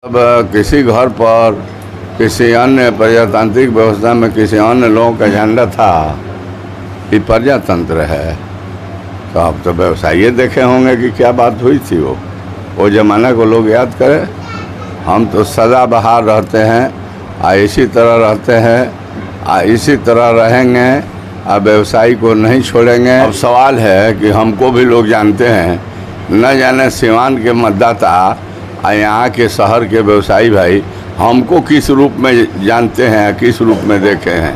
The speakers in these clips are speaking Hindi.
अब किसी घर पर किसी अन्य प्रजातांत्रिक व्यवस्था में किसी अन्य लोगों का झंडा था, ये प्रजातंत्र है। तो आप तो व्यवसायी देखे होंगे कि क्या बात हुई थी। वो ज़माना को लोग याद करें। हम तो सदा बहार रहते हैं, इसी तरह रहते हैं, इसी तरह रहेंगे, व्यवसायी को नहीं छोड़ेंगे। अब सवाल है कि हमको भी लोग जानते हैं, न जाने सिवान के मतदाता यहाँ के शहर के व्यवसायी भाई हमको किस रूप में जानते हैं, किस रूप में देखे हैं,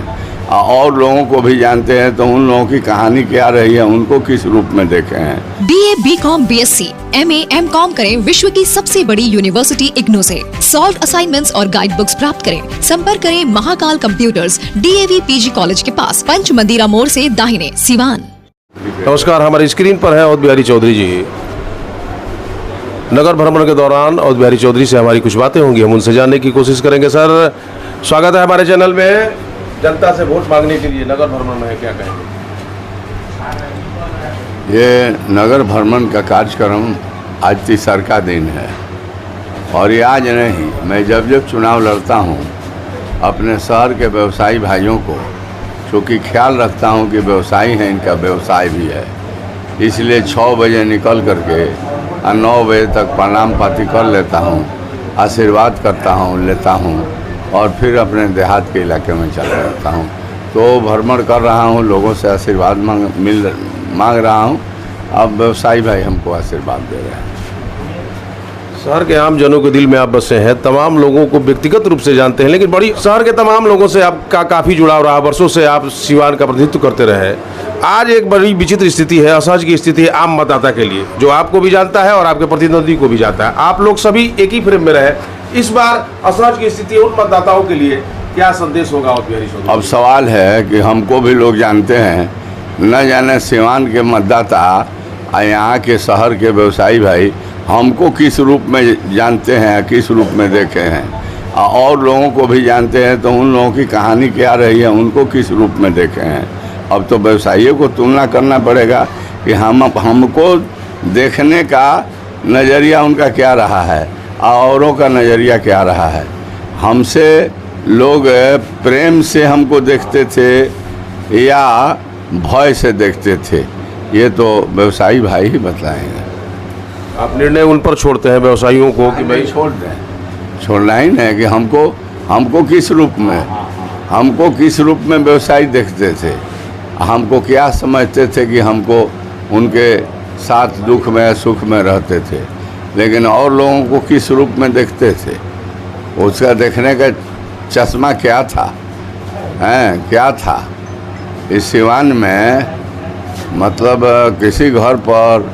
और लोगों को भी जानते हैं तो उन लोगों की कहानी क्या रही है, उनको किस रूप में देखे हैं। BA, BCom, BSc, MA, MCom करें विश्व की सबसे बड़ी यूनिवर्सिटी इग्नू से। सॉल्व असाइनमेंट्स और गाइड बुक्स प्राप्त करें। संपर्क करें Mahakal computers, DAV PG college के पास, पंच मंदिरा मोड़ से दाहिने, सिवान। नमस्कार, हमारी स्क्रीन पर है अवध बिहारी चौधरी जी। नगर भ्रमण के दौरान अवध बिहारी चौधरी से हमारी कुछ बातें होंगी, हम उनसे जानने की कोशिश करेंगे। सर, स्वागत है हमारे चैनल में। जनता से वोट मांगने के लिए नगर भ्रमण में क्या कहेंगे? ये नगर भ्रमण का कार्यक्रम आज तीसरा दिन है, और ये आज नहीं, मैं जब जब चुनाव लड़ता हूँ अपने शहर के व्यवसायी भाइयों को, क्योंकि ख्याल रखता हूँ कि व्यवसायी हैं, इनका व्यवसाय भी है, इसलिए 6 बजे निकल करके 9 बजे तक प्रणाम पाती कर लेता हूँ, आशीर्वाद करता हूँ, लेता हूँ, और फिर अपने देहात के इलाके में चला जाता हूँ। तो भ्रमण कर रहा हूँ, लोगों से आशीर्वाद मांग रहा हूँ। अब व्यवसायी भाई हमको आशीर्वाद दे रहे हैं। शहर के आम जनों के दिल में आप बसे हैं, तमाम लोगों को व्यक्तिगत रूप से जानते हैं, लेकिन बड़ी शहर के तमाम लोगों से आपका काफ़ी जुड़ाव रहा, वर्षों से आप सिवान का प्रतिनिधित्व करते रहे। आज एक बड़ी विचित्र स्थिति है, असहज की स्थिति है आम मतदाता के लिए, जो आपको भी जानता है और आपके प्रतिनिधि को भी जानता है। आप लोग सभी एक ही फ्रेम में रहे। इस बार असहज की स्थिति उन मतदाताओं के लिए क्या संदेश होगा अवध बिहारी चौधरी? अब सवाल है कि हमको भी लोग जानते हैं, न जाने सिवान के मतदाता यहाँ के शहर के व्यवसायी भाई हमको किस रूप में जानते हैं, किस रूप में देखे हैं, और लोगों को भी जानते हैं तो उन लोगों की कहानी क्या रही है, उनको किस रूप में देखे हैं। अब तो व्यवसायियों को तुलना करना पड़ेगा कि हमको देखने का नज़रिया उनका क्या रहा है, औरों का नज़रिया क्या रहा है। हमसे लोग प्रेम से हमको देखते थे या भय से देखते थे, ये तो व्यवसायी भाई ही बताएंगे। आप निर्णय उन पर छोड़ते हैं व्यवसायियों को कि भाई छोड़ दें? छोड़ना ही नहीं कि हमको किस रूप में व्यवसायी देखते थे, हमको क्या समझते थे कि हमको उनके साथ दुख में सुख में रहते थे, लेकिन और लोगों को किस रूप में देखते थे, उसका देखने का चश्मा क्या था, क्या था। इस सिवान में मतलब किसी घर पर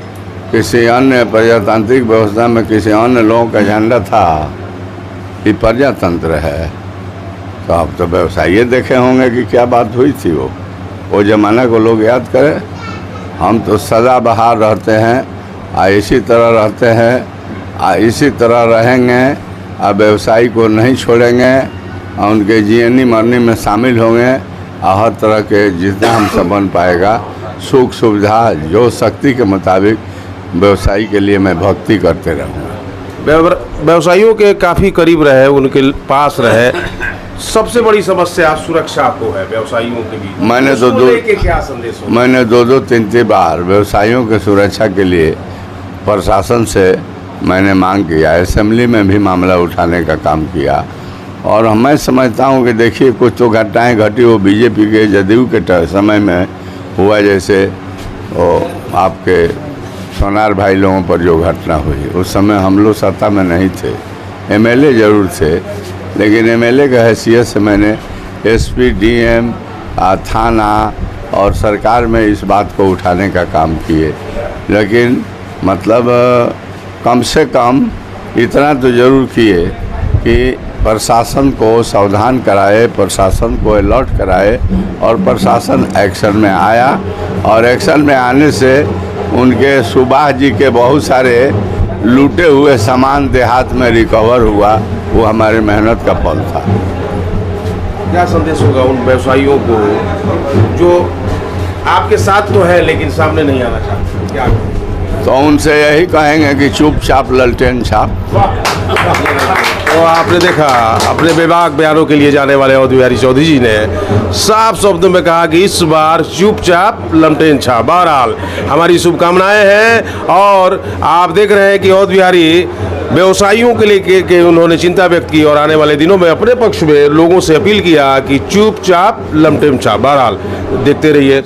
किसी अन्य प्रजातांत्रिक व्यवस्था में किसी अन्य लोगों का झंडा था, ये प्रजातंत्र है। तो आप तो व्यवसायी देखे होंगे कि क्या बात हुई थी। वो ज़माना को लोग याद करें। हम तो सदा बहार रहते हैं, इसी तरह रहते हैं, इसी तरह रहेंगे, व्यवसायी को नहीं छोड़ेंगे, उनके जीवनी मरनी में शामिल होंगे, हर तरह के जितना हमसे बन पाएगा सुख सुविधा जो शक्ति के मुताबिक व्यवसायी के लिए मैं भक्ति करते रहूँगा। व्यवसायियों के काफ़ी करीब रहे, उनके पास रहे। सबसे बड़ी समस्या सुरक्षा को है व्यवसायियों के बीच। मैंने दो 3 बार व्यवसायियों के सुरक्षा के लिए प्रशासन से मैंने मांग किया, असेंबली में भी मामला उठाने का काम किया। और मैं समझता हूँ कि देखिए कुछ तो घटनाएँ घटी, वो बीजेपी के जदयू के समय में हुआ, जैसे वो आपके सोनार भाई लोगों पर जो घटना हुई, उस समय हम लोग सत्ता में नहीं थे, MLA जरूर थे, लेकिन MLA का हैसियत से मैंने SP, DM, थाना और सरकार में इस बात को उठाने का काम किए। लेकिन मतलब कम से कम इतना तो ज़रूर किए कि प्रशासन को सावधान कराए, प्रशासन को अलर्ट कराए, और प्रशासन एक्शन में आया। और एक्शन में आने से उनके सुभाष जी के बहुत सारे लूटे हुए सामान देहात में रिकवर हुआ, वो हमारी मेहनत का फल था। क्या संदेश होगा उन व्यवसायियों को जो आपके साथ तो है लेकिन सामने नहीं आना चाहते? क्या तो उनसे यही कहेंगे कि चुपचाप ललटेन छाप। आपने देखा अपने बेबाक बयानों के लिए जाने वाले अवध बिहारी चौधरी जी ने साफ शब्दों में कहा कि इस बार चुपचाप लमटेन छाप। बहरहाल हमारी शुभकामनाएं हैं और आप देख रहे हैं कि अवध बिहारी व्यवसायियों के लिए के उन्होंने चिंता व्यक्त की और आने वाले दिनों में अपने पक्ष में लोगों से अपील किया कि चुपचाप लमटेन छाप। बहरहाल देखते रहिए।